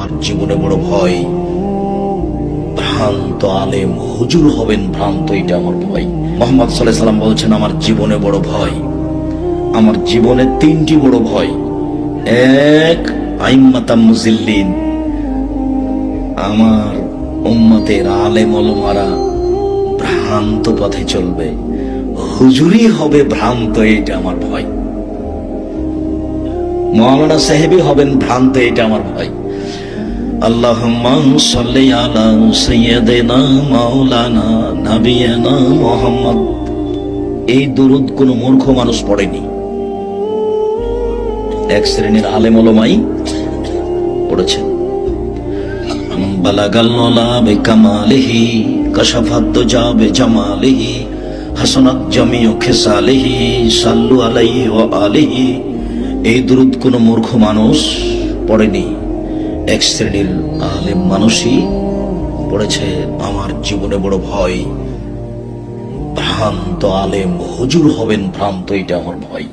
আমার জীবনে বড় ভয়। ভ্রান্ত আলেম হুজুর হবেন ভ্রান্ত, এটা আমার ভয়। মুহাম্মদ সাল্লাল্লাহু আলাইহি সাল্লাম বলছেন আমার জীবনে বড় ভয়, আমার জীবনে তিনটি বড় ভয়। এক, আইম্মাতাম মুজিল্লিন, আমার উম্মতের আলেম ওলামারা ভ্রান্ত পথে চলবে, হুজুরি হবে ভ্রান্ত, এটা আমার ভয়। মাওলানা সাহেবই হবেন ভ্রান্ত, এটা আমার ভয়। আল্লাহুম্মা সাল্লি আলা সাইয়্যিদিনা মাওলানা নাবিয়ানা মুহাম্মদ, এই দুরূদ কোন মূর্খ মানুষ পড়েনি, এক শ্রেণীর আলেম ওলামাই পড়েছেন। বালাগাল ওলা বিকামালিহি কাশাফাত দুজা বিজামালিহি হাসানাত জামিউ খিসালিহি সাল্লু আলাইহি ওয়া আলিহি, এই দুরূদ কোন মূর্খ মানুষ পড়েনি, এক শ্রেণীর আলেম মানুষই পড়েছে। আমার জীবনে বড় ভয়, ভ্রান্ত আলেম হুজুর হবেন ভ্রান্ত, এটা আমার ভয়।